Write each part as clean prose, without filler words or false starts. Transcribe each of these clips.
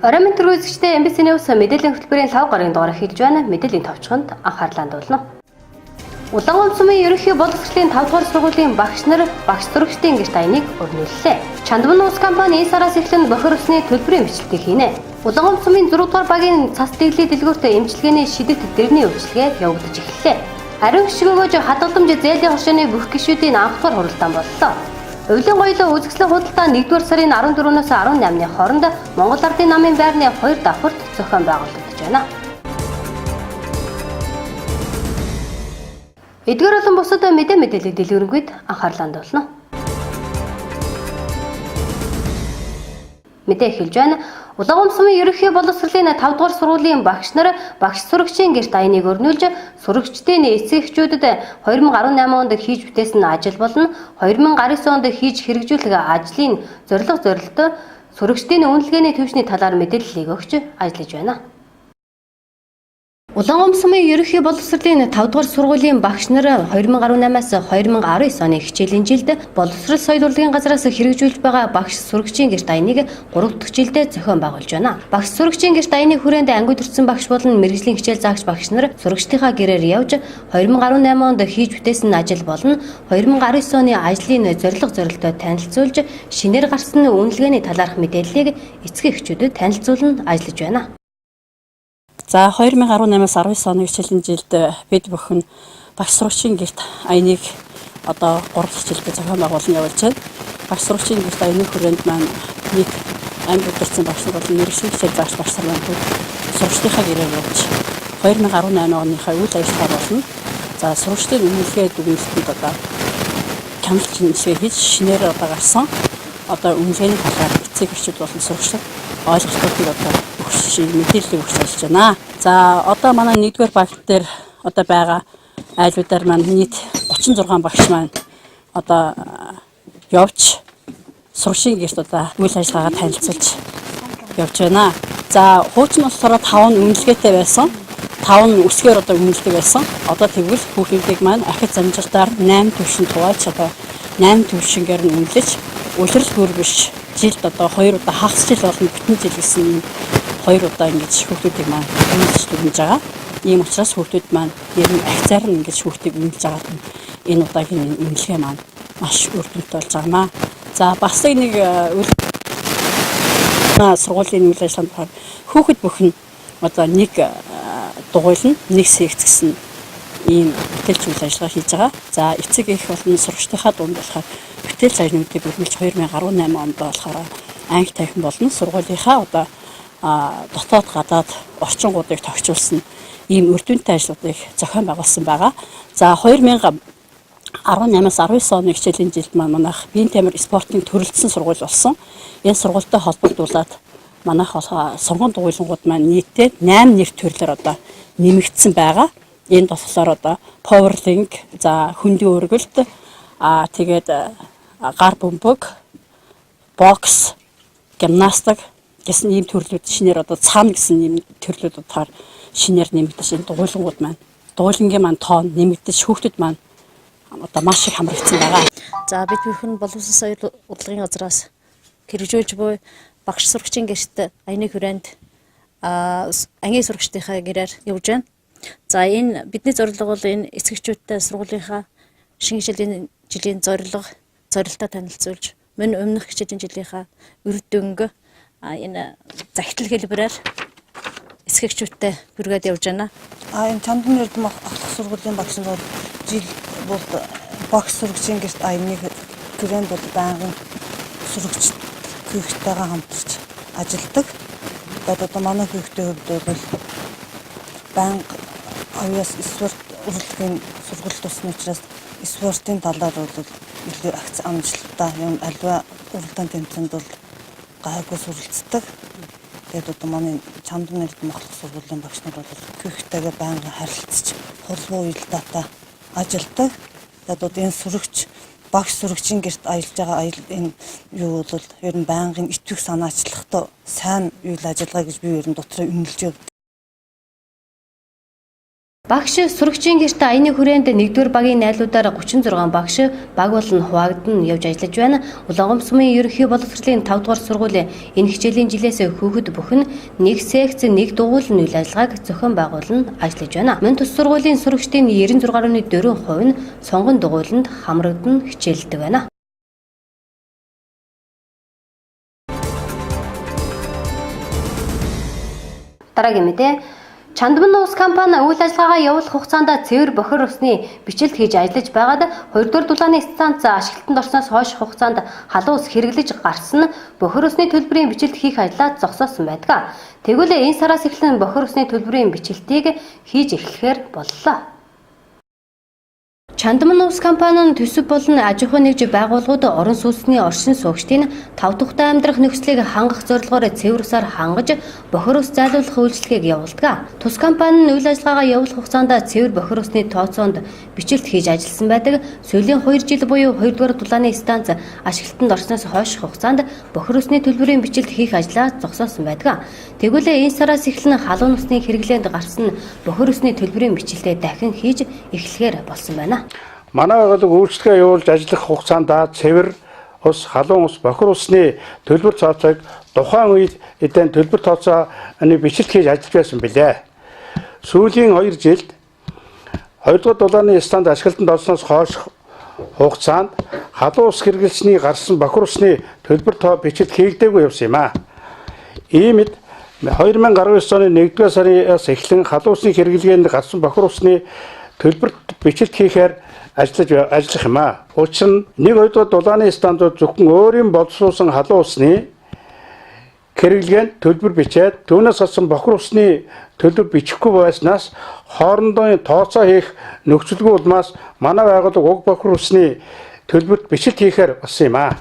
Орой мэдрэг үзэгчдээ MBC NEWS мэдээллийн хөтөлбөрийн 5 гаруй дугаар эхэлж байна. Мэдээллийн товчхонд анхаарлаа хандуулна. Улаангуй сумын ерөнхий боловсролын 5 дугаар сургуулийн багш нар багш сурагчдын гэрт аяныг өрнүүллээ. Чандван улс компани энэ сараас эхлэн бохир усны төлбөрийн бичлэгийг хийнэ. Улаангуй сумын 4 дугаар багийн цас дэглээ дэлгүүрт эмчилгээний шидэт дэрвний үйлчилгээ явагдаж эхэллээ. Ариун гişгөөгөөж хадгаламж зээлийн хоршооны бүх гишүүдийн анхдугаар хуралдаан боллоо. Өвлийн гоёлоо үзэсгэлэн худалдаа 1-р сарын 14-өөс 18-ны хооронд Монгол Ардын намын байрны 2 давхарт зохион байгуулагдаж байна. Эдгээр болон бусад мэдээллийг дэлгэрэнгүй анхаарлаа хандуулна. Мэдээ эхэлж байна. Улаангуй сумын ерөнхий боловсролын 5 дугаар сургуулийн багш нар багш сурагчийн гэрт аяныг өрнүүлж сурагчдын эцэгчүүдэд 2018 онд хийж бүтээсэн ажил болон 2019 онд хийж хэрэгжүүлэх ажлын зорилготой сурагчдын үнэлгээний түвшний талаар мэдээллийг өгч ажиллаж байна. Улаангуй сумын ерөнхий боловсролын 5 дугаар сургуулийн багш нар 2018-аас 2019 оны хичээлийн жилд боловсрол соёл урлагийн газраас хэрэгжүүлж байгаа багш сурагчийн гэрт аяныг 3 дахь жилдээ зохион байгуулж байна. Багш сурагчийн гэрт аяны хүрээнд ангид төрсэн багш болон мэргэжлийн хичээл заагч багш нар сурагчдынхаа гэрээр явж 2018 онд хийж бүтээсэн ажил болон 2019 оны ажлын зорилготой танилцуулж шинээр гарсан үнэлгээний талаарх мэдээллийг эцэг эхчүүдэд танилцуулан ажиллаж байна. За 2018-аас 19 оны хичээлийн жилд бид бүхэн багш сурагчийн гэрт аяныг одоо 3 дахь жилдээ зохион байгуулан явуулж байна. Багш сурагчийн гэрт аяны хүрээнд маань нэг амьд удирдсан багш нар болон мэргэжлийн хичээл заагч багш нар маань сурагчдынхаа гэрээр явж 2018 оныхаа үйл ажиллагаа болон за сурагчдын үнэлгээ дүгнэлтэнд одоо чанар чимсгээ хийж шинээр одоо гарсан одоо үнэлгээний талаар эцэг эхчүүд болон сурагчид ойлголтуудыг одоо мэдээлэл өгч ажиллаж байна. За одоо манай 1-р багт дээр одоо байгаа айлуудаар маань нийт 36 багш маань одоо явж сурагчийн гэрт одоо үйл ажиллагаагаа танилцуулж явж байна. За хуучин болохоор 5 нь үнэлгээтэй байсан. 5 нь үсгээр одоо үнэлдэг байсан. Одоо тэгвэл хүүхдүүдийг маань ахиц замжилтаар 8 төвшөнд хувааж одоо 8 төвшингээр нь үнэлж улирал бүр биш жилд одоо 2 удаа хагас жил болно бүтэн жил гэсэн 2 удаа ингэж хүүхдүүдийг маань үнэлж дүгнэж байгаа. Ийм учраас хүүхдүүд маань ер нь ахицаар нь ингэж хүүхдийг үнэлж байгаа нь энэ удаагийн үнэлгээ маань маш үр дүнтэй болж байгаамаа. За бас нэг сургуулийн үйл ажиллагаанд болохоор хүүхэд бүхэн одоо нэг дугуйлна нэг секц гэсэн ийм бүтээлч үйл ажиллагаа хийж байгаа. За эцэг эх болон сурагчдынхаа дунд болохоор бүтээл загнуудыг өргөлж 2018 онд болохоор анги танхим болон сургуулийнхаа одоо дотоод гадаад орчингуудыг тохижуулсан ийм үр дүнтэй ажлуудыг зохион байгуулсан байгаа. За 2018-аас 19 оны хичээлийн жилд манайх биеийн тамир спортын төрөлцсөн сургууль болсон. Энэ сургуультай холбогдуулаад манайх сонгон дугуйлангууд маань нийтдээ 8 нэр төрлөөр одоо нэмэгдсэн байгаа. Энд болохоор одоо powerlink, за хөндийн өргөлт, тэгээд гар бөмбөг, бокс, гимнастик гэсэн ийм төрлүүд шинээр одоо цаана гэсэн ийм төрлүүд утгаар шинээр нэмэгдэж энэ дугуйлангууд маань дугуйлангийн маань тоон нэмэгдэж хүүхдүүд маань одоо маш их хамрагдсан байгаа. За бид бүхэн боловсрол соёл урлагийн газраас хэрэгжүүлж буй багш сурагчийн гэрт аяны хүрээнд ангийн сурагчдынхаа гэрээр явж байна. За энэ бидний зорилго бол энэ эцэгчүүдтэй сургуулийнхаа шинэ жилийн зорилтоо танилцуулж мөн өмнөх хичээлийн жилийнхаа үр дүнг энэ захидал хэлбэрээр эцэгчүүдтэй хүргээд явж байна. Энэ Чандван эрдэм ахлах сургуулийн багш нар бол жил бол багш сурагчийн гэрт аяныг хүрээнд бол байнгын сурагч хүүхдтэйгээ хамтарч ажилладаг. Тэгээд одоо манай хүүхдийн хувьд бол банк авьяас спорт урлагийн сургууль тусны учраас спортын талаар бол илүү акц амжилттай юм альва уралдаан тэмцээнд бол гайгүй суралцдаг. Тэгээд одоо манай Чандван эрдэм ахлах сургуулийн багш нар бол хүүхдтэйгээ байнгын харилцаж хуралбуу уялдаатай ажилладаг. Тэгээд одоо энэ сурагч багш сурагчийн гэрт ажиллаж байгаа энэ юу бол ер нь байнгын итвэх санаачлахтай сайн үйл ажиллагаа гэж би ер нь дотроо үнэлж явдаг. Багш сурагчийн гэрт аяны хүрээнд 1-р багийн найлуудаар 36 багш баг болон хуваагдан явж ажиллаж байна. Улаангомс сумын ерөнхий боловсролын 5-р сургуулийн энэ хичээлийн жилээс хүүхэд бүхэн нэг секц, нэг дугуйлан үйл ажиллагааг зохион байгуулан ажиллаж байна. Мөн тус сургуулийн сурагчдын 96.4% нь сонгон дугуйланд хамрагдан хичээлдэг байна. Дараагийн мэдээ. Чандман уус компани үйл ажиллагаагаа явуулах хугацаанд цэвэр бохир усны бичлэлт хийж ажиллаж байгаад 2-р дулааны станц ашиглалтанд орсноос хойш хугацаанд халуун ус хэрэглэж гарсан бохир усны төлбөрийн бичлэлт хийх ажлаа зогсоосон байдаг. Тэгвэл энэ сараас эхлэн бохир усны төлбөрийн бичлэлтийг хийж эхлэхээр боллоо. Чандман уус компани нь төсөв болон аж ахуйн нэгж байгууллагууд орон сууцны оршин суугчдын 5 тухтай амьдрах нөхцөлийг хангах зорилгоор цэвэр усаар хангаж бохир ус зайлуулах үйлчлэгийг явуулдаг. Тус компани нь үйл ажиллагаагаа явуулах хугацаанд цэвэр бохир усны тооцоонд бичлэлт хийж ажилласан байдаг. Сүүлийн 2 жил буюу 2-р дулааны станц ашиглалтанд орсноос хойш хугацаанд бохир усны төлбөрийн бичлэлт хийх ажлаа зогсоосон байдаг. Тэгвэл энэ сараас эхлэн халуун усны хэрэглээнд гарсан бохир усны төлбөрийн бичлэлтээ дахин хийж эхлэхээр болсон байна. Манай байгууллага үйлчлэгээ явуулж ажиллах хугацаанд цэвэр ус, халуун ус, бохир усны төлбөр тооцоог тухайн үед эдэн төлбөр тооцооны бичлэлт хийж ажиллаж байсан билээ. Сүүлийн 2 жилд 2-р дулааны станц ашиглалтанд орсноос хойш хугацаанд халуун ус хэрэглэгчний гарсан бохир усны төлбөр бичлэлт хийгдээгүй явсан юм а. Иймд 2019 оны 1-р сараас эхлэн халуун усны хэрэглгээнд гарсан бохир усны төлбөр бичлэлт хийхээр ажиллах юм а. Учир нь 1-2 дулааны станцууд зөвхөн өөрийн боловсруулсан халуун усны хэрэглгээнд төлбөр бичээд түүнээс гарсан бохир усны төлбөр бичихгүй байснаас хоорондоо тооцоо хийх нөхцөлгүй улмаас манай байгууллага уг бохир усны төлбөрт бичлэлт хийхээр болсон юм а.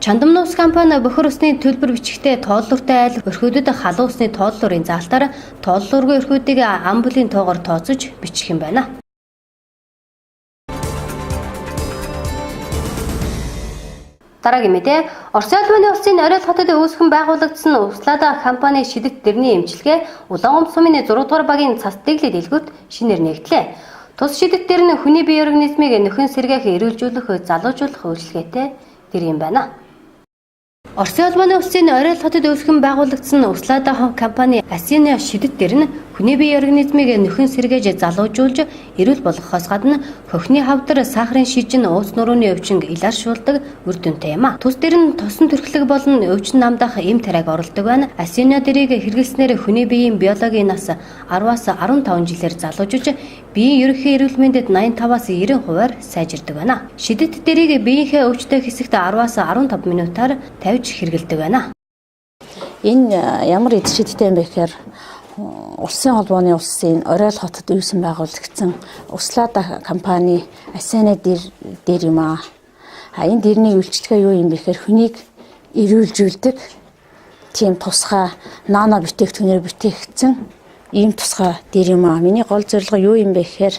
Чандман уус компани бохир усны төлбөр бичихтэй тооллууртай айл өрхөөдөд халуун усны тооллуурын заалтаар тооллуургүй өрхүүдийг ам бүлийн тоогоор тооцож бичих юм байна. Дараагийн мэдээ. Орсын албаны улсын Орой хотод үүсгэн байгуулагдсан Услада компани шидэт дэрний эмчилгээ Улаангомс сумын 6-р багийн цас дэглэд дэлгүүрт шинээр нэгдлээ. Тус шидэт дэр нь хүний бие организмыг нөхөн сэргээх эрүүлжүүлэх, залуужуулах үйлчилгээтэй дэр юм байна. Орсын албаны улсын Орой хотод үүсгэн байгуулагдсан Услада компани Асианы шидэт дэр нь хүний бие организмыг нөхөн сэргээж залуужуулж эрүүл болгохоос гадна хөхний хавдар, сахарын шижин, ууц нурууны өвчин иларшуулдаг үр дүнтэй юм а. Тус дэр нь тосон төрхлөг болон өвчин намдах эм тариаг оролдог байна. Асианы дэрийг хэрэглэснээр хүний биеийн биологийн нас 10-аас 15 жилээр залуужиж биеийн ерөнхий эрүүл мэндэд 85-аас 90% сайжирдаг байна. Шидэт дэрийг биеийнхээ өвчтөй хэсэгт 10-аас 15 минутаар тавьж хэрэглэдэг байна. Энэ ямар эд шидтэй юм бэ гэхээр Улсын холбооны улсын Орой хотод үүсгэн байгуулагдсан Услада компани Асианы дэр юм аа. Энэ дэрний үйлчлэгээ юу юм бэ гэхээр хүнийг эрүүлжүүлдэг тийм тусгай нано бүтээгдэхүүнээр бүтээгдсэн ийм тусгай дэр юм аа. Миний гол зорилго юу юм бэ гэхээр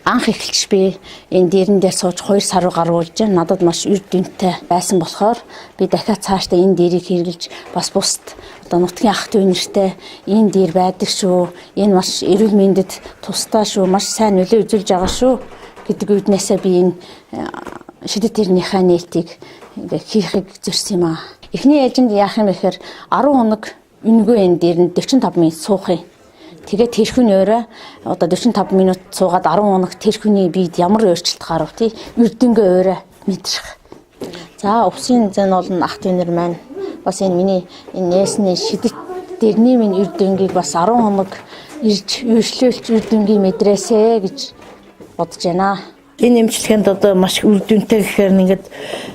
анх эхэлж би энэ дэрэн дээр сууж 2 сар гаруулж надад маш үр дүнтэй байсан болохоор би дахиад цаашдаа энэ дэрийг хэрэглэж бас бусд одоо нутгийн ах дүү нэртэй энэ дэр байдаг шүү. Энэ маш эрүүл мэндэд тустай шүү. Маш сайн нөлөө үзүүлж байгаа шүү гэдэг үднээсээ би энэ шидэт дэрнийхээ нээлтийг хийхийг зорьсон юм аа. Эхний ээлжинд яах юм бэ гэхээр 10 хоног үнэгүй энэ дэрэн 45 минут суух юм. Тэгээд тэрхүүний өөрөө одоо 45 минут суугаад 10 хоног тэрхүүний биед ямар өөрчлөлт гарав тий үрдөнгөө өөрөө мэдрэх. За өвсийн зэн бол ах дүүнэр маань бас энэ миний энэ нээсний шидэт дэрний минь үрдөнгийг бас 10 хоног ирж өөрчлөлт үрдөнгийг мэдрээсэ гэж бодож байна. Энэ эмчилгээнд одоо маш үр дүнтэй гэхээр ингээд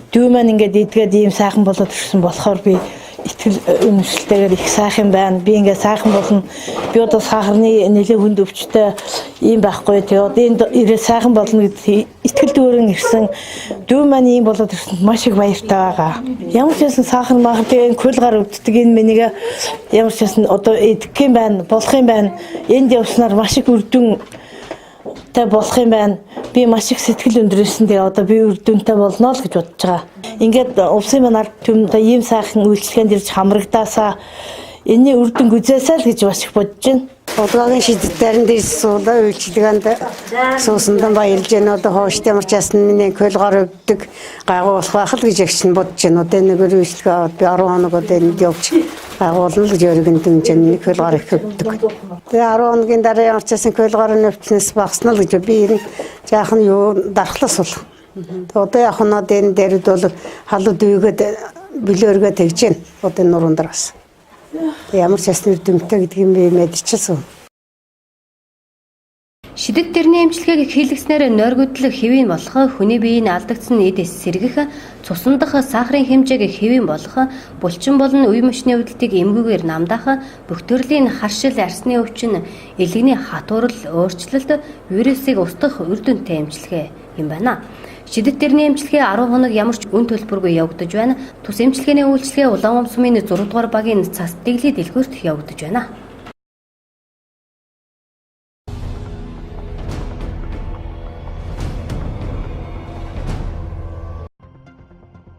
дүү маань ингээд идгээд ийм сайхан болоод ирсэн болохоор би итгэл үнэмшилтэйгээр их сайхан байна. Би ингээд сайхан болно. Би одоо сахарны нэлээд хүнд өвчтэй ийм байхгүй. Тэгээ одоо энэ ирээ сайхан болно гэдэг итгэл дүүрэн ирсэн. Дүү маань ийм болоод ирсэнд маш их баяртай байгаа. Ямар ч байсан сахар махар тэгээ кул гар өвддөг энэ мэнийг ямар ч байсан одоо идэх юм байна, болох юм байна. Энд явснаар маш их үр дүн та болох юм байна. Би маш их сэтгэл өндрөөсөн. Тэгээ одоо би үр дүнтэй болно л гэж бодож байгаа. Ингээд улсын маань ард түмэнд ийм сайхан үйлчлэгэнд ирж хамрагдаасаа энэний үр дүн үзээсэй л гэж бас их бодож байна. Одоогийн шийдвэрийн дээр суулаа үйлчлэгэнд суусан баярлж байна. Одоо хооштой марчаас нэг хөлгөр өвдөг гагуулах байх л гэж агч нь бодож байна. Одоо нэг үйлчлэгээ аваад би 10 хоног одоо энд явж гагуулна л гэж өргөн дэмжин нэг хөлгөр их өвдөг. Тэгээ 10 хоногийн дараа марчаас хөлгөр нь өвчнөөс багснаа л гэж би ер нь жаахан юу дархлаас бол. Одоо яг нь одоо энэ дээрд бол халууд үйгээд билөөргөө тэгж байна. Одоо нуруунд дараас. Ямар ч ясны дүмтэй гэдэг юм бэ мэдчихсэн. Шидэт тэрний эмчилгээг хийлгэснээр нойргодлог хэвийн болох, хүний биеийн алдагдсан эдээс сэргэх, цусан дах сахарын хэмжээг хэвийн болох, булчин болон үе мөчний өвдөлтийг эмгүүгээр намдаах, бүх төрлийн харшил, арсны өвчин, элэгний хатуурал, өөрчлөлт, вирусыг устгах үр дүнтэй эмчилгээ юм байна. Шидэт тэрний эмчилгээ 10 хоног ямар ч үн төлбөргүй явагдаж байна. Тус эмчилгээний үйлчлэгээ Улаангом сумын 6 дугаар багийн цас дэглээ дэлгүүрт явагдаж байна.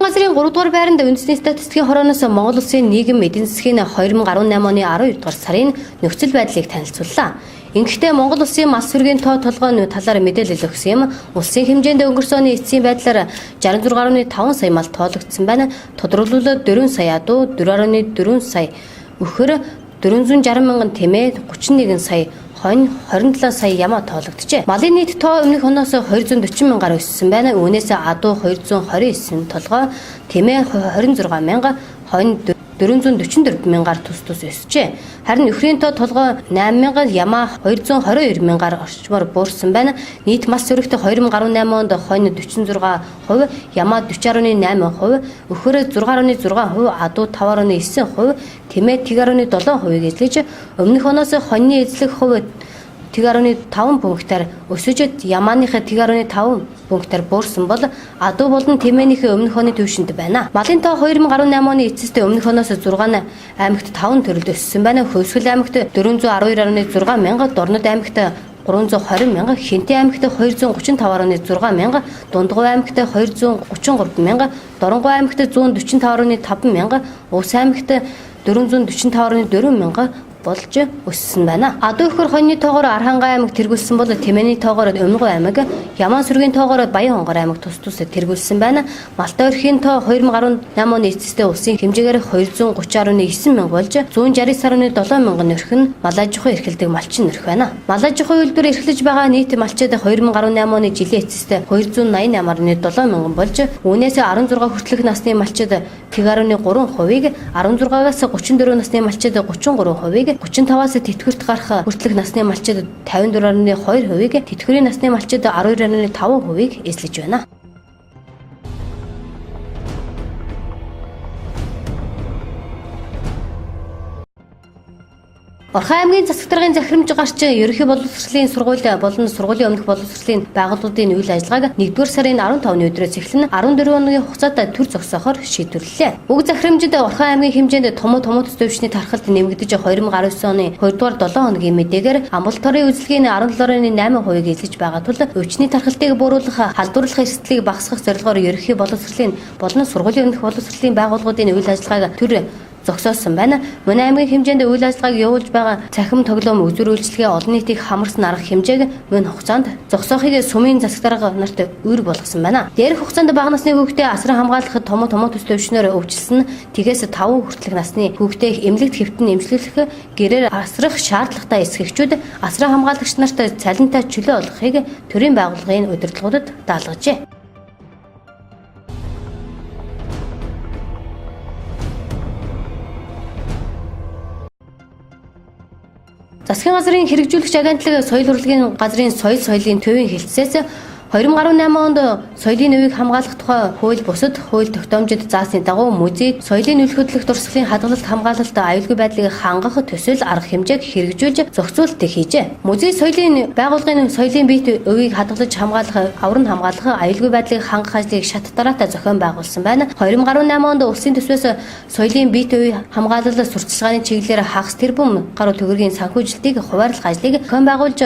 Газрын 3 дугаар байранд үндэсний статистикийн хорооноос Монгол Улсын нийгэм эдийн засгийн 2018 оны 12 дугаар сарын нөхцөл байдлыг танилцууллаа. Ингэхдээ Монгол Улсын мас сүргийн тоо толгойн талаар мэдээлэл өгсөн юм. Улсын хэмжээнд өнгөрсөн оны эцсийн байдлаар 66.5 сая мал тоологдсон байна. Тодорхойлбол 4 сая адуу, 4.4 сая өхөр, 460 мянган тэмээ, 31 сая хонь, 27 сая ямаа тоологджээ. Малын нийт тоо өмнөх оноос 240 мянгаар өссөн байна. Үүнээс адуу 229 толгой, тэмээ 26 мянга, хонь 444 мянгаар тус өсжээ. Харин өхрийн тоо толгой 8 мянган, ямаа 222 мянгаар орчмоор буурсан байна. Нийт мас сүрэгт 2018 онд хонь 46%, ямаа 40.8%, өхөр 6.6%, адуу 5.9%, тэмээ 10.7%-ийг эзлэж, өмнөх оноос хоньны эзлэх хувь 1.5 пунктаар өсөж, ямааныхаа 1.5 пунктаар буурсан бол адуу болон тэмээнийхээ өмнөх оны түвшинд байна. Малын тоо 2018 оны эцэст өмнөх оноос 6 аймагт 5 төрөлд өссөн байна. Хөвсгөл аймагт 412.6 мянга, Дорнод аймагт 320 мянга, Хинтээ аймагт 235.6 мянга, Дундгуй аймагт 233 мянга, Дорнгой аймагт 145.5 мянга, Улс аймагт 445.4 мянга болж өссөн байна. Адуу өхөр хоньны тоогоор Архангай аймаг тэргүүлсэн бол тэмээний тоогоор Өмнөгов аймаг, Яман сүргийн тоогоор Баян-Хонгор аймаг тус тэргүүлсэн байна. Малтай өрхийн тоо 2018 оны эцэстээ улсын хэмжээгээр 230.9 мянга болж 169.7 мянган өрхөн мал аж ахуй эрхэлдэг малчин өрх байна. Мал аж ахуй үйлдвэр эрхлэж байгаа нийт малчид 2018 оны жилийн эцэст 288.7 мянган болж үүнээс 16 хүртэлх насны малчид 1.3%-ийг, 16-аас 34 насны малчид 33%-ийг, 35-аас тэтгэврт гарах хүртэлх насны малчид 54.2%-ийг, тэтгэврийн насны малчид 12.5%-ийг эзлэж байна. Орхон аймгийн засаг даргын захирамж гарч ерөнхий боловсролын сургууль болон сургуулийн өмнөх боловсролын байгууллагын үйл ажиллагааг 1-р сарын 15-ны өдрөөс эхлэн 14 хоногийн хугацаанд төр зогсоохоор шийдвэрлэлээ. Уг захирамжид Орхон аймгийн хэмжээнд том төвчний тархалт нэмэгдэж 2019 оны 2-р 7 хоногийн мэдээгээр амбулаторийн үзлэгийн 17.8%-ийг эзлэж байгаа тул өвчний тархалтыг бууруулах, халдварлах эрсдлийг багасгах зорилгоор ерөнхий боловсролын болон сургуулийн өмнөх боловсролын байгууллагын үйл ажиллагааг төр зогсоосон байна. Мөн аймгийн хэмжээнд үйл ажиллагааг явуулж байгаа цахим тоглоом үзүр үйлчлэгээ олон нийтийг хамарсан арга хэмжээг мөн хугацаанд зогсоохыг сумын засаг дарга нарт үүрэг болгосон байна. Дээрх хугацаанд бага насны хүүхдээ асран хамгаалах том төс төвчнөр өвчлсөн, тэгээс 5 хүртэлх насны хүүхдээ эмнэлэгт хэвтэн эмчилгэх, гэрээр асрах шаардлагатай эсгэгчүүд асран хамгаалагч нарт цалинтай чөлөө олгохыг төрийн байгууллагын удирдлагуудад даалгажээ. Засгийн газрын хэрэгжүүлэгч агентлаг соёл урлагийн газрын соёлын төвийн хэлтсээс 2018 онд соёлын өвийг хамгаалах тухай хууль бусад хууль тогтоомжид заасны дагуу музейд соёлын үйл хөдлөх дурсгалын хадгалалт хамгаалалт аюулгүй байдлыг хангах төсөөл арга хэмжээг хэрэгжүүлж зохицуултыг хийжээ. Музей соёлын байгууллагын соёлын биет өвийг хадгалж хамгаалах, авран хамгаалах, аюулгүй байдлыг хангах ажлыг шат дараатай зохион байгуулсан байна. 2018 онд улсын төсвөөс соёлын биет өвийг хамгаалал сурталчилгааны чиглэлээр хагас тэрбум гаруй төгрөгийн санхүүжилтийг хуваарлах ажлыг зохион байгуулж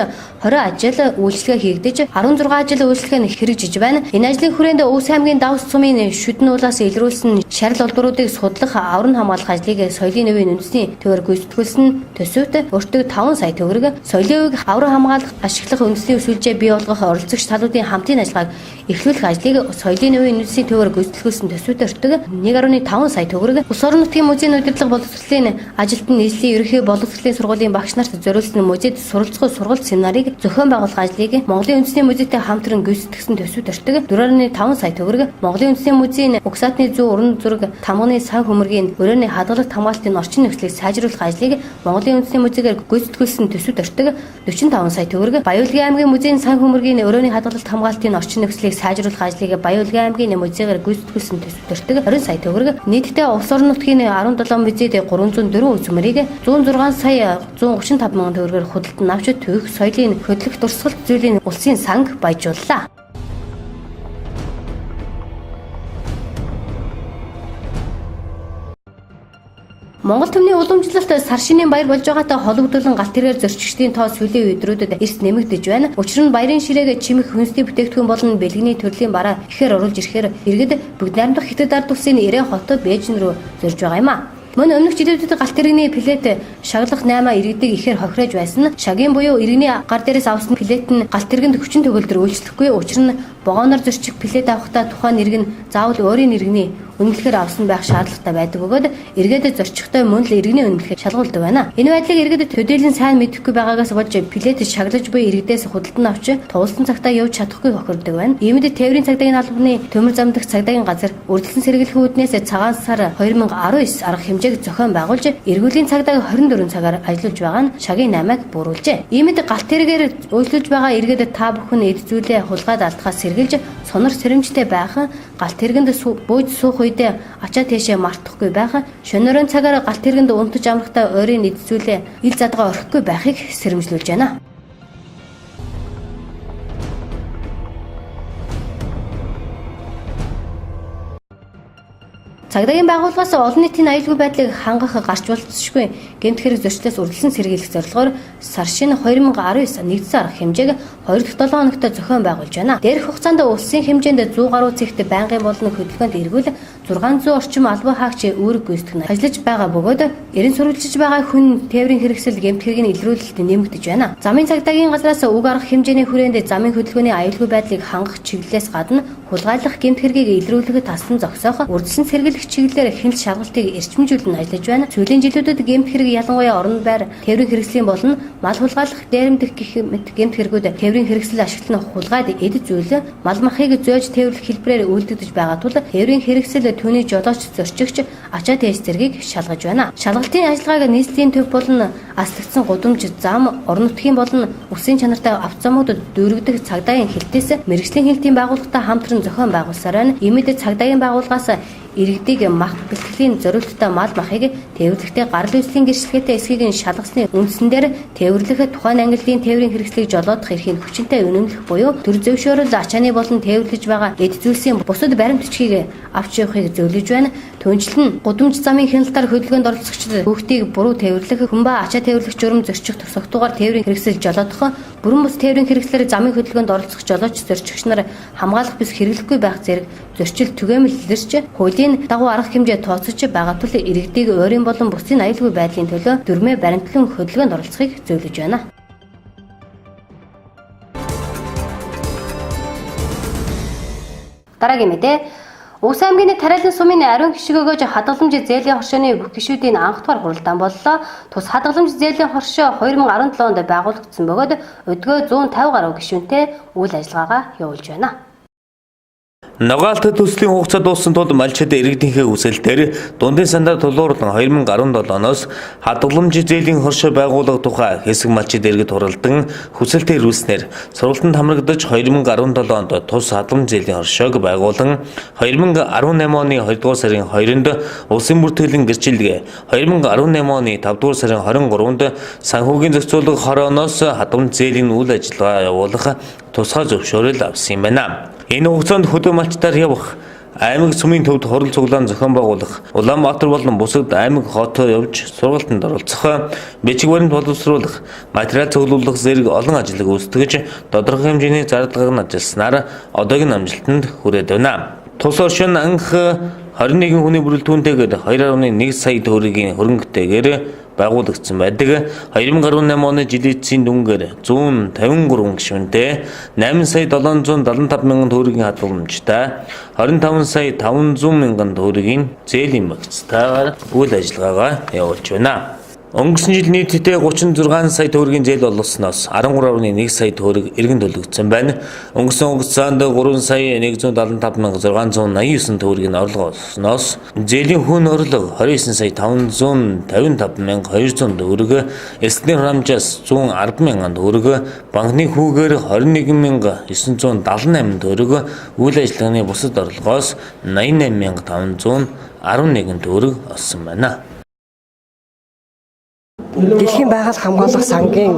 20 ажил үйлчлэгээ хийгдэж 16 ажил үйлчлэг нь хэрэгжиж байна. Энэ ажлын хүрээнд Өвс аймгийн Давс цумын шүдэн уулаас илрүүлсэн шарил олдвруудыг судлах авран хамгаалах ажлыг соёлын нөвийн үндэсний төвөөр гүйцэтгүүлсэн төсөвт өртөг 5 сая төгрөг, соёлын өвийг авран хамгаалах, ашиглах үндэсний өсвөлжээ бий болгох оролцогч талуудын хамтын ажиллагааг эхлүүлэх ажлыг соёлын нөвийн үндэсний төвөөр гүйцэтгүүлсэн төсөвт өртөг 1.5 сая төгрөг, улс орон нутгийн музейн удирдлага боловсролын ажилтны нийслэлийн ерөнхий боловсролын сургуулийн багш нарт зориулсан музейд суралцах сургалт семинарыг зохион байгуулах ажлыг Монголын үндэсний музейтэй хамтран гүйцэтгсэн төсөвт өртөг 4.5 сая төгрөг, Монголын үндэсний музейн угсаатны зүй уран зураг тамганы сан хөмөргийн өрөөний хадгалах хамгаалтын орчин нөхцөлийг сайжруулах ажлыг Монголын үндэсний музейгээр гүйцэтгүүлсэн төсөвт өртөг 45 сая төгрөг, Баян-Улгийн аймгийн музейн сан хөмөргийн өрөөний хадгалах хамгаалтын орчин нөхцөлийг сайжруулах ажлыг Баян-Улгийн аймгийн музейгээр гүйцэтгүүлсэн төсөвт өртөг 20 сая төгрөг, нийтдээ улс орон нутгийн 17 музейд 304 үзмэрийг 106 сая 135 мянган төгрөгөөр худалдан авч төвх соёлын хөдлөх дурсгалт зүйлийн улсын санг баяжууллаа. Монгол төмний уламжлалт сар шинийн баяр болж байгаатай холбогдуулан галт тэргээр зорчигчдын тоо сүүлийн өдрүүдэд эрс нэмэгдэж байна. Учир нь баярын ширээг чимэх хүнсний бүтээгдэхүүн болон бэлгэний төрлийн бараа ихээр оруулж ирэхээр иргэд бүгд найрамдах хятад ард улсын Ирээн хотод Бээжин рүү зорж байгаа юм а. Мөн өмнөх жилүүдэд галт тэрэгний плет шаглах 8 иргэдэг ихээр хохирож байсан. Шагийн буюу иргэний гар дээрээс авсан плет нь галт тэрэгэнд хүчин төгөлдөр үйлчлэхгүй. Учир нь вагоноор зорчих плет авахдаа тухайн иргэн заавал өөрийн иргэний үнэлэхээр авсан байх шаардлагатай байдаг бөгөөд иргэдэд зорчихтой мөн л иргэний үнэлэхэд шалгуулдаг байна. Энэ байдлыг иргэдэд төдийлөн сайн мэдэхгүй байгаагаас болж плет шаглаж буй иргэдээс худалдан авч туулсан цагтаа явж чадахгүй хохирдог байна. Иймд тээврийн цагдаагийн албаны төмөр зам дэх цагдаагийн газар үргэлжлэн сэргийлэх үүднээс цагаан сар 2019 арга хэмжээг зохион байгуулж эргүүлийн цагдаа 24 цагаар ажиллаж байгаа нь шагийн 8-аг буруулжээ. Иймд галт тэргээр үйлчлүүлж байгаа иргэдэд та бүхэн эд зүйлээ хулгайд алдахаас сэргийлж сонор сэрэмжтэй байх, галт тэрэгэнд бууж суух үедээ ачаа тийшээ мартахгүй байх, шөнөөрön цагаар галт тэрэгэнд унтаж амрахтаа ойрын эд зүйлээ ил задгаа орхихгүй байхыг сэрэмжлүүлж байна. Цагдаагийн байгууллагаас олон нийтийн аюулгүй байдлыг хангах гарч болцсошгүй гэмт хэрэг зөрчлөөс үргэлжлэн сэргийлэх зорилгоор сар шинэ 2019 нэгдсэн арга хэмжээг 2 дахь 7 хоногт зохион байгуулж байна. Дээрх хугацаанд улсын хэмжээнд 100 гаруй цэгт байнгын болон хөдөлгөөнд эргүүл 600 орчим албан хаагч үүрэг гүйцэтгэн ажиллаж байгаа бөгөөд эрен сурвалжиж байгаа хүн тээврийн хэрэгсэл гэмт хэргийн илрүүлэлт нэмэгдэж байна. Замын цагдаагийн газраас уг арга хэмжээний хүрээнд замын хөдөлгөөний аюулгүй байдлыг хангах чиглэлээс гадна хулгайлах гэмт хэргийг илрүүлэх тассан зогсоох урьдчилан сэргийлэх чиглэлээр хяналт шалгалтыг эрчимжүүлэн ажиллаж байна. Сүүлийн жилүүдэд гэмт хэрэг ялангуяа орон байр тээврийн хэрэгслийн болон мал хулгайлах дээрэмдэх гэх мэт гэмт хэрэгүүд тээврийн хэрэгсэл ашиглан хулгайд эд зүйл мал махыг зөөж тээвэрлэх хэлбэрээр үйлдэгдэж байгаа тул тээврийн хэрэгсэл түүний жолооч зорчигч ачаа тээс зэргийг шалгаж байна. Шалгалтын ажиллагааг нийслэлийн төв болон аслагдсан гудамж зам орон нутгийн болон усын чанартай автозамуудад дүүргдэг цагдаагийн хэлтээс мэргэжлийн хэлтийн байгууллагатай хамтран зохион байгуулсаар байна. Иймд цагдаагийн байгууллагаас иргэдийг мах бэлтгэлийн зориулттай мал махыг тээвэрлэхдээ гарал үүслийн гэрчлэгээтэй эсхийг нь шалгасны үндсэн дээр тээвэрлэх тухайн ангиллын тээврийн хэрэгслийг жолоодох эрхийг хүчинтэй үнэмлэх буюу төр зөвшөөрөл ачааны болон тээвэрлэж байгаа эд зүйлсийн бусад баримт бичгийг авч явахыг зөвлөж байна. Түүнчлэн гудамж замын хяналтаар хөдөлгөөнд оролцогчдод хүүхдийг буруу тээвэрлэх, хүн ба ачаа тээвэрлэх журам зөрчих тусагтуугаар тээврийн хэрэгсэл жолоодох, бүрэн бус тээврийн хэрэгслээр замын хөдөлгөөнд оролцох жолооч зорчигч нар хамгаалах бис хэрэглэхгүй байх зэрэг зөрчил түгээмэллэрч хуулийн дагуу арга хэмжээ тооцож байгаа тул иргэдийг ойрын болон бусдын аюулгүй байдлын төлөө дүрмээ баримтлан хөдөлгөөнд оролцохыг зөвлөж байна. Дараагийн мэдээ Өвс аймгийн тариалан сумын ариун гişиг өгөөж хадгаламж зээлийн хоршооны бүх гишүүдийн анх дугаар хуралдаан боллоо. Тус хадгаламж зээлийн хоршоо 2017 онд байгуулагдсан бөгөөд өдгөө 150 гаруй гишүүнтэй үйл ажиллагаагаа явуулж байна. Нугаалт төслийн хугацаа дууссан тул малчид иргэдийнхээ хүсэлтээр дундын сандаа тулгуурлан 2017 оноос хадгаламж зээлийн хоршоо байгуулах тухай хэсэг малчид иргэд хуралдан хүсэлтээр үүснээр сургалтанд хамрагдаж 2017 онд тус хадгаламж зээлийн хоршоог байгуулан 2018 оны 2 дугаар сарын 2-нд улсын бүртгэлийн гэрчлэгээ 2018 оны 5 дугаар сарын 23-нд санхүүгийн зохицуулах хорооноос хадгаламж зээлийн үйл ажиллагаа явуулах тусгай зөвшөөрөл авсан юм байна. Энэ хугацаанд хөдөө малчдаар явах аймаг сүмийн төвд хурал цуглаан зохион байгуулах, Улаанбаатар болон бусад аймаг хотоо явж сургалтанд оролцох, бичиг баримт боловсруулах, материал цуглуулах зэрэг олон ажил гүйцэтгэж тодорхой хэмжээний зардлага нь ажилласнаар одоогийн амжилтанд хүрээд байна. Тус оршин анх 21 хүний бүрэлдэхүүнтэйгээр 2.1 сая төгрөгийн хөрөнгөтэйгээр байгуулагдсан байдаг. 2018 оны жилийн эцсийн дүнгээр 153 гишүүнтэй 8 сая 775 мянган төгрөгийн хадгаламжтай 25 сая 500 мянган төгрөгийн зээлийн багцтайгаар үйл ажиллагаагаа явуулж байна. Өнгөрсөн жил нийтдээ 36 сая төгрөгийн зээл болгосноос 13.1 сая төгрөг иргэн төлөгдсөн байна. Өнгөрсөн хугацаанд 3 сая 175,689 төгрөгийн орлого олсноос зээлийн хүн орлого 29 сая 555,200 төгрөг, эсний хурамжаас 110 мянган төгрөг, банкны хүүгээр 21,978 төгрөг, үйл ажиллагааны бусад орлогоос 88,511 төгрөг олсон байна. Дэлхийн байгаль хамгаалах сангийн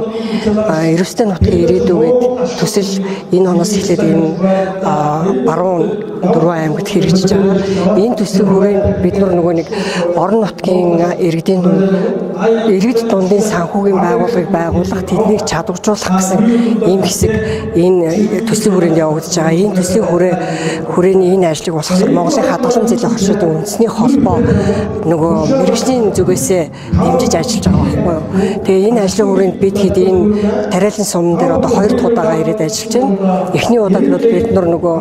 ерөөстэй нутгийн ирээдүйгээд төсөл энэ оноос эхлээд энэ баруун 4 аймагт хэрэгжиж байгаа. Энэ төслийн хүрээнд бид нөгөө нэг орон нутгийн иргэдийн иргэд дундын санхүүгийн байгууллагыг байгуулах, тэднийг чадваржуулах гэсэн ийм хэсэг энэ төслийн хүрээнд явагдаж байгаа. Энэ төслийн хүрээний энэ ажлыг босгоход Монголын хадгалан зээлийн хоршоодын үндэсний холбоо нөгөө мэргэжлийн зүгээсээ дэмжиж ажиллаж байгаа. Тэгээ энэ ажлын хүрээнд бид хэд энэ тариалан сумн дээр одоо 2 дахь удаага ирээд ажиллаж байна. Эхний удаад бол бид нөгөө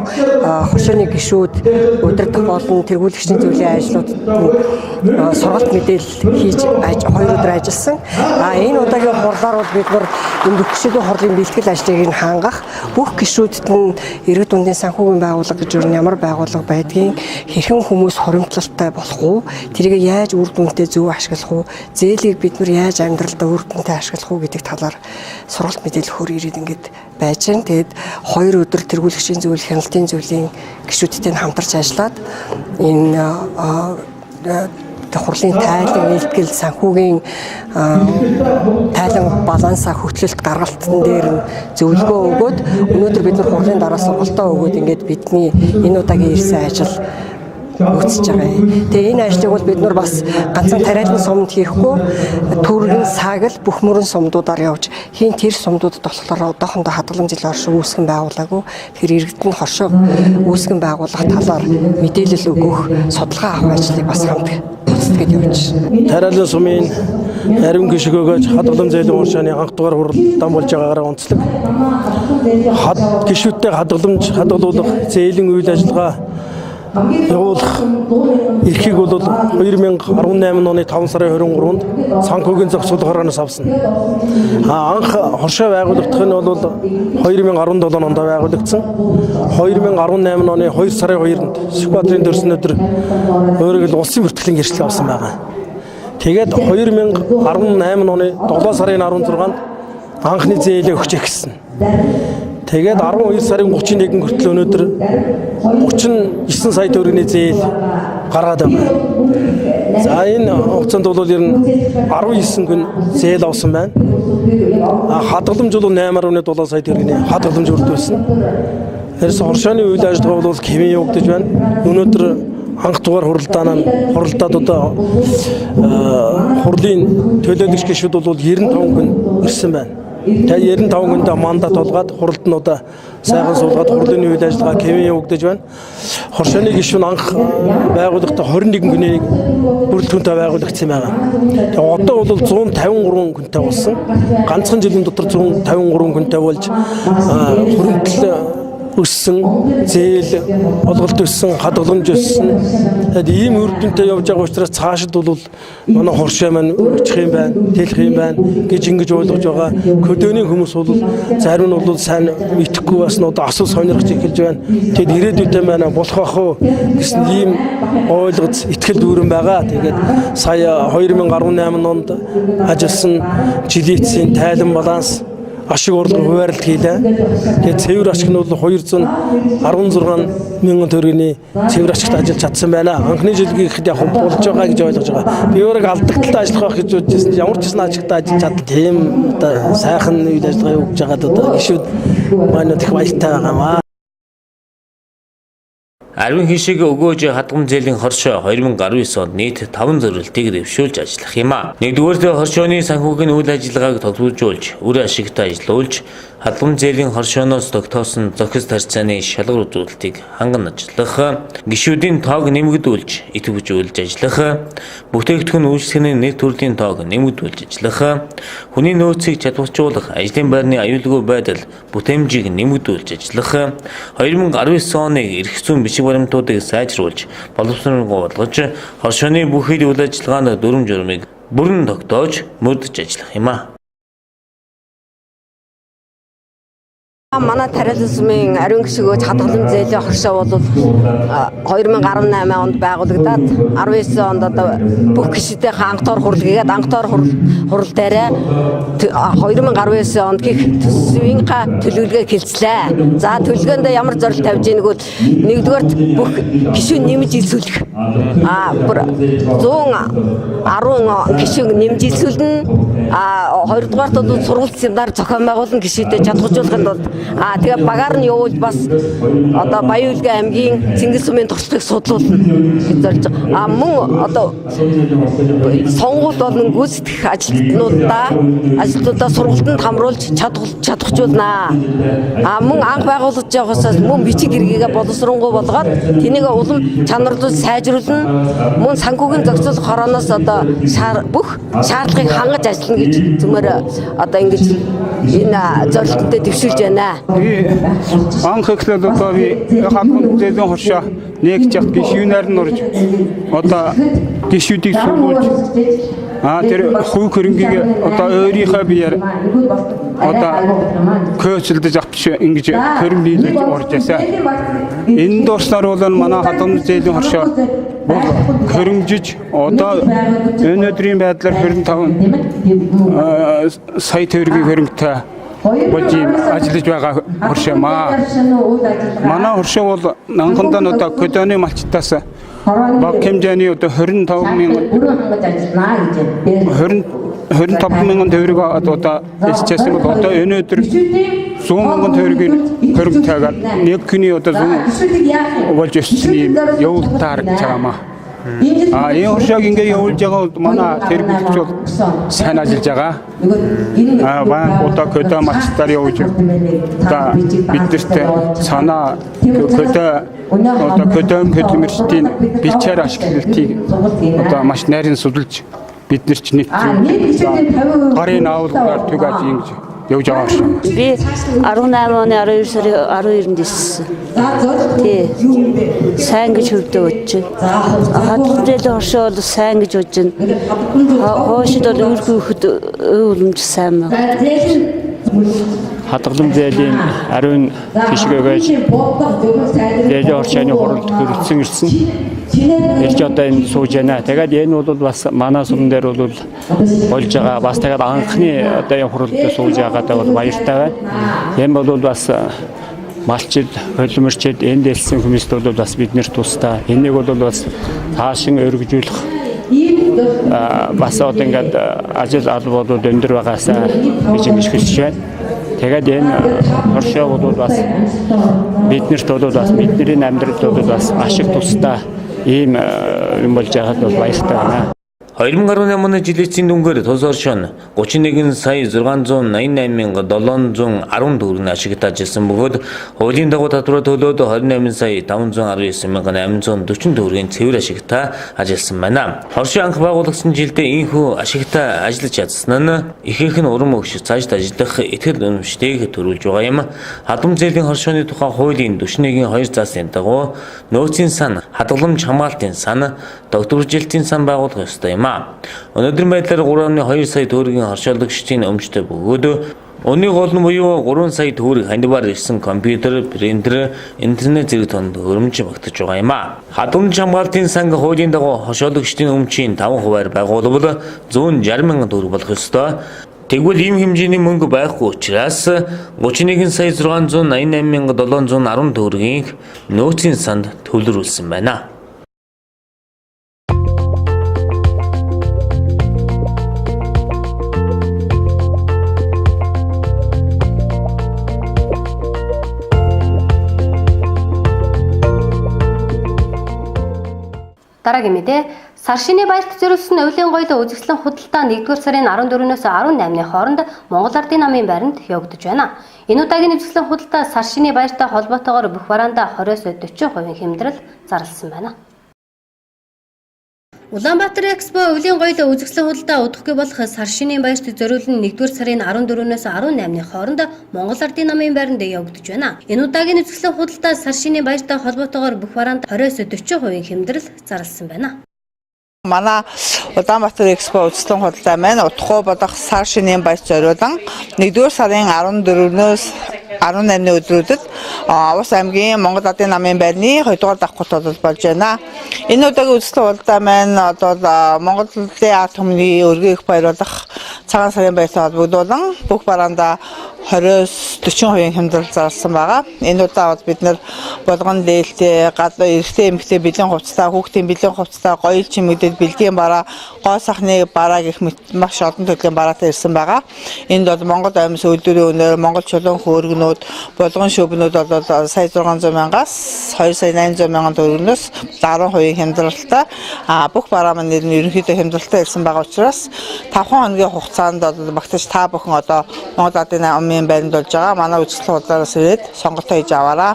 хоршооны гишүүд удирдах болон тэргүүлэгчийн зөвлөлийн ажлуудад сургалт мэдээлэл хийж 2 өдөр ажилласан. Энэ удаагийн хурлаар бол бид энэ бүхшээдийн хурлын бэлтгэл ажлыг нь хангах, бүх гишүүдэд нь иргэд дундын санхүүгийн байгууллага гэж юу ямар байгууллага байдгийг, хэрхэн хүмүүс хоримтлалтай болох уу, тэрийг яаж үр дүнтэй зөв ашиглах уу, зээлийг бид яаж амьдралдаа үр дүнтэй ашиглах уу гэдэг талаар сургалт мэдээлэл хөр ирээд ингээд байж байна. Тэгээд 2 өдөр тэргүүлэгчийн зөвлөл, хяналтын зөвлөлийн гишүүдтэй хамтарч ажиллаад энэ хурлын тайлан илтгэл санхүүгийн тайлан балансаа хөтлөлт гаргалтын дээр нь зөвлөгөө өгөөд өнөөдөр бид нар хурлын дараа сургалтаа өгөөд ингээд бидний энэ удаагийн ирсэн ажил үүсэж байгаа. Тэгээ энэ ажлыг бол бид нар бас ганцхан тариалан сумд хийхгүй, төргөн сагл бүх мөрөн сумдуудаар явж хийн тэр сумдуудад болохоор одоохондоо хадгаламжийн оршин үүсгэн байгуулаагүй. Тэр иргэдэд хоршоо үүсгэн байгуулах талаар мэдээлэл өгөх, судалгаа авах ажлыг бас хамт гүйцэтгэж явж байна. Тариалан сумын ариун гишгөөгөөж хадгалан зээлийн уршааны анх дугаар хуралдаан болж байгаагаараа онцлог гишүүдтэй хадгалуулах зээлийн үйл ажиллагаа явуулах эрхийг бол 2018 оны 5 сарын 23-нд санхүүгийн зохицуулахараас авсан. Анх хоршоо байгуулагдах нь бол 2017 онд байгуулагдсан. 2018 оны 2 сарын 2-нд Сүхбаатарын төрсөн өдөр өөрөөр улсын бүртгэлийн гэрчлэл авсан байгаа. Тэгээд 2018 оны 7 сарын 16-нд анхны зээлээ өгч эхэлсэн. Тэгээд 12 сарын 31 хүртэл өнөөдөр 39 сая төгрөгийн зээл гаргаад байгаа. За энэ хугацаанд бол ер нь 19 gün зээл авсан байна. Хадгаламж бол 8.7 сая төгрөгийн хадгаламж өртөөсөн. Тэрс хоршооны үйл ажиллагаа бол хэвэн явагдаж байна. Өнөөдөр анх дугаар хуралдаад одоо хурлын төлөөлөгч гишүүд бол 95 gün ирсэн байна. Тэгээд 95 хүндээ мандат олгоод хуралдаануудаа сайхан суулгаад хурлын үйл ажиллагаа хэвэн явагдаж байна. Хоршооны гишүүн анх байгууллагатай 21 хүнийг бүрэлдэхүүнтэй байгуулагдсан байгаа. Тэгээд одоо бол 153 хүнтэй болсон. Ганцхан жилийн дотор 153 хүнтэй болж хөрөнгөлөлт өссөн, зээл олголт өссөн, хадгаламж өссөн. Тэгээд ийм үр дүнтэй явж байгаа учраас цаашид бол манай хоршоо маань өчх юм байна, тэлэх юм байна гэж ингэж ойлгож байгаа. Хөдөөний хүмүүс бол зарим нь бол сайн итгэхгүй бас нь одоо асуу сонирхож эхэлж байна. Тэгэд ирээдүйдээ маань болох ах уу гэсэн ийм ойлгоц итгэл дүүрэн байгаа. Тэгээд сая 2018 онд ажилласан жилийн эцсийн тайлан баланс ашиг орлого хуваарлт хийлээ. Тэгээд цэвэр ашиг нь бол 216 мянган төгрөгийн цэвэр ашигт ажиллаж чадсан байна. Анхны жилийнхэд яг болж байгаа гэж ойлгож байгаа. Би өөрөө алдагталтай ажиллах байх гэж бодчихсон. Ямар ч гэсэн ашигт ажиллаж чаддаг тийм одоо сайхан үйл ажиллагаа явуулж байгаад одоо гişүүд маань их баяртай байгаа маа. Ариун хишиг өгөөж хадгалан зээлийн хоршоо 2019 онд нийт 5 зорилтыг дэвшүүлж ажиллах юм а. Нэгдүгээр хоршооны санхүүгийн үйл ажиллагааг тогтворжуулж, үр ашигтай ажиллуулж, хадгалан зээлийн хоршооноос тогтоосон зохис тарьцааны шалгуур үзүүлэлтийг ханган ажиллах, гишүүдийн тоог нэмэгдүүлж, идэвхжүүлж ажиллах, бүтээгдэхүүн үйлчлэгээний нэг төрлийн тоог нэмэгдүүлж ажиллах, хүний нөөцийг чадваржуулах, ажлын байрны аюулгүй байдал, бүтээмжийг нэмэгдүүлж ажиллах, 2019 оны эрх зүйн бичиг баримтуудыг сайжруулж, боловсруулгын болгож, хоршооны бүх хэд үйл ажиллагаанд дүрм журмыг бүрэн тогтоож, мөрдөж ажиллах юм а. Манай тариалан сумын ариун гişгөөж хадгалан зээлийн хоршоо бол 2018 онд байгуулагдаад 19 онд одоо бүх гişүүдийн анх тоор хурлгээд анх тоор хурал дээрээ 2019 онд гих төсвийнхаа төлөвлөгөө хэлцлээ. За төлөвлөгөөнд ямар зорилт тавьж ийнэг бол нэгдүгээр бүх гişүү нэмж илсүүлэх. 110 гişүүг нэмж илсүүлнэ. Хоёрдугаарт бол сургалт семинар зохион байгуулна гişүүдэд чадваржуулахын тулд тэгээ багаар нь явуул бас одоо Баян-Улгийн аймгийн Цэнгэл сумын туршлагыг судлуулна гэж зорж байгаа. Мөн одоо сонгуульд болон гүйцэтгэх ажилтнуудаа сургалтанд хамруулж чадахжуулнаа. Мөн анх байгуулагдж байгаа учраас мөн бичиг хэрэгээгээ боловсронгуй болгоод тэнийг улам чанарлуулж сайжруулна. Мөн санхүүгийн зохицуулах хорооноос одоо бүх шаардлагыг хангаж ажиллана гэж зүмээр одоо ингэж энэ зорилттой дэвшүүлж байна. Анх эхлээд одоо би хадгалан зээлийн хоршоо нэгж явах гişүүнээр нь орж одоо гişүүдийг суулж тэр хувь хөрөнгийг одоо өөрийнхөө биеэр одоо көөцөлдөж авч ингэж хөрөн биелж орж ясаа. Энэ дурснаар бол манай хадгалан зээлийн хоршоо бол хөрөнгөж одоо өнөөдрийн байдлаар 25 сая төгрөгийн хөрөнгөтэй болж ажиллаж байгаа хоршоо маа. Манай хоршоо бол анхандаа одоо көдөний малчтаас баг хэмжээний одоо 25 мянган төгрөг одоо эсчээсэн бол одоо өнөөдөр 100 мянган төгрөгийн хөрөнгөтэйгээр нэг хүний одоо 100 болж өссөн явуултаар чамаа. Энэ хоршоог ингэ явуулж байгаа бол манай тэргүүлэгч бол сайн ажиллаж байгаа. Банк одоо көдөө малчтаар явуулж одоо биднэрт санаа көдөө хөдөлмөрчдийн бэлчээр ашиглалтыг одоо маш найрын судалж биднэр ч нийт гарын аавлаар түгэж ингэж явж байгаа шүү. Би 18 оны 12 сарын 12-нд ирсэн. Тий. Сайн гэж хөвдөө өчж. Хадгалан зээлийн хоршоо бол сайн гэж бодож байна. Хоошид бол өөргөө хөт өвлөмж сайн байна. Хадгалан зээлийн ариун хишиг өгөөж зээлийн хоршооны хуралд хүрэлцэн ирсэн. Ирж одоо энэ сууж байна. Тэгээд энэ бол бас манай сумн дээр бол болж байгаа. Бас тэгээд анхны одоо энэ хуралд сууж байгаадаа бол баяртай байна. Энэ бол бас малчид, хөдөлмөрчид, энд дэлсэн хүмүүст бол бас биднэр тустай. Энийг бол бас таашин өргөжүүлэх бас одоо ингээд ажил албууд өндөр байгаасаа гэж хэлж байна. Тэгээд энэ хоршоо бол бас биднэрт бол бас бидний амьдралд бол бас ашиг тустай ийм юм болж байгаад бол баяртай байна. 2018 оны жилийн эцсийн дүнгээр тус хоршоо нь 31 сая 688,710 төгрөгийн ашигт ажилласан бөгөөд хуулийн дагуу татвар төлөөд 28 сая 519,840 төгрөгийн цэвэр ашигтаа ажилласан байна. Хоршоо анх байгуулагдсан жилдээ ийхүү ашигтаа ажиллаж чадсан нь ихэнх нь уран өгш цаашд ажиллах итгэл үнэмштэйг төрүүлж байгаа юм. Хадгалан зээлийн хоршооны тухай хуулийн 41-ийн 2 заасын дагуу нөөцийн сан, хадгаламж хамгаалтын сан, докторжилтийн сан байгуулах ёстой юм. Өнөөдрийн байдлаар 3.2 сая төгрөгийн хоршоологчдын өмчтэй бөгөөд өнөө гол нь буюу 3 сая төгрөг хандиваар ирсэн компьютер, принтер, интернет зэрэг тонд хөрөмж багтаж байгаа юм а. Хадгаламж хамгаалтын санг хуулийн дагуу хоршоологчдын өмчийн 5% байгуулбал 160 мянган төгрөг болох ёстой. Тэгвэл ийм хэмжээний мөнгө байхгүй учраас 31 сая 688,710 төгрөгийн нөөцийн санд төвлөрүүлсэн байна. Дараагийн мэдээ сар шинийн баярт зориулсан өвлийн гоёлын үзэсгэлэн худалдаа 1-р сарын 14-өөс 18-ны хооронд Монгол Ардын намын байранд явагдаж байна. Энэ удаагийн үзэсгэлэн худалдаа сар шинийн баяртай холбоотойгоор бүх бараанда 20-40% хэмнэрэл зарласан байна. Улаанбаатар Экспо өвлийн гоёлын үзэсгэлэн худалдаа удахгүй болох сар шинийн баярт зориулсан 1-р сарын 14-өөс 18-ны хооронд Монгол Ардын намын байранд явагдаж байна. Энэ удаагийн үзэсгэлэн худалдаа сар шинийн баяртай холбоотойгоор бүх бараанд 20-40% хэмнэрэл зарласан байна. Манай Улаанбаатар Экспо үзэсгэлэн худалдаа маань удахгүй болох сар шинийн баярт зориулан 1-р сарын 14-өөс 18-ны өдрүүдэд Ус аймгийн Монгол Ардын намын байрны 2-р давхурт болж байна. Энэ удаагийн үзэсгэлэн худалдаа маань одоо Монголын ард түмний өргөн их баярлах цагаан сарын баяртай холбогдуулан бүх бараанда 20-40% хэмнэрэл зарласан байгаа. Энэ удаа бид нэр болгон дээлтэй, эрэгтэй эмэгтэй бэлэн хувцастай, хүүхдийн бэлэн хувцастай, гоёл чимэгдэд бэлгийн бараа, гоо сахны бараа гэх мэт маш олон төрлийн бараатай ирсэн байгаа. Энд бол Монгол аймс үйлдвэрийн үнээр Монгол чулуун хөөргнүүд, болгон шөбнүүд бол сая 600 мянгаас 2 сая 800 мянган төгрөгнөөс 10% хэмнэрэлтэй бүх бараа маань ерөнхийдөө хэмнэрэлтэй ирсэн байгаа учраас 5 хоногийн хугацаанд багтаж та бүхэн одоо Монгол Ардын намын байранд болж байгаа. Манай үзэсгэлэн худалдаанаас ирээд сонголтоо хийж аваарай.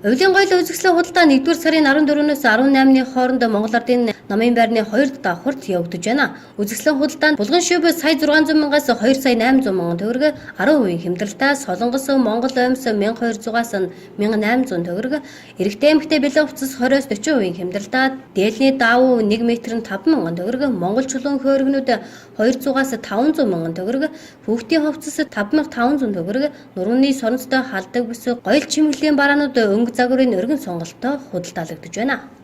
Өвлийн гоёлын үзэсгэлэн худалдаа 1-р сарын 14-өөс 18-ны хооронд Монгол Ардын намын байрны 2 давхурт явагдаж байна. Үзэсгэлэн худалдаанд булган шөб сая 600 мянгаас 2 сая 800 мянган төгрөг 10% хэмнэрэлтэй, солонгос Монгол оймс 1200-аас 1800 төгрөг, эрэгтэй эмэгтэй бэлэн хувцас 20-40% хэмнэрэлтэй, дээлний даавуу 1 м-нд 5 мянган төгрөг, Монгол чулуун хөөргнүүд 200-аас 500 мянган төгрөг, хүүхдийн хувцас 5500 төгрөг, нурууны соронцтой халдаг бүс, гоёл чимэглэлийн бараанууд өнгө загварын өргөн сонголттой худалдаалагдаж байна.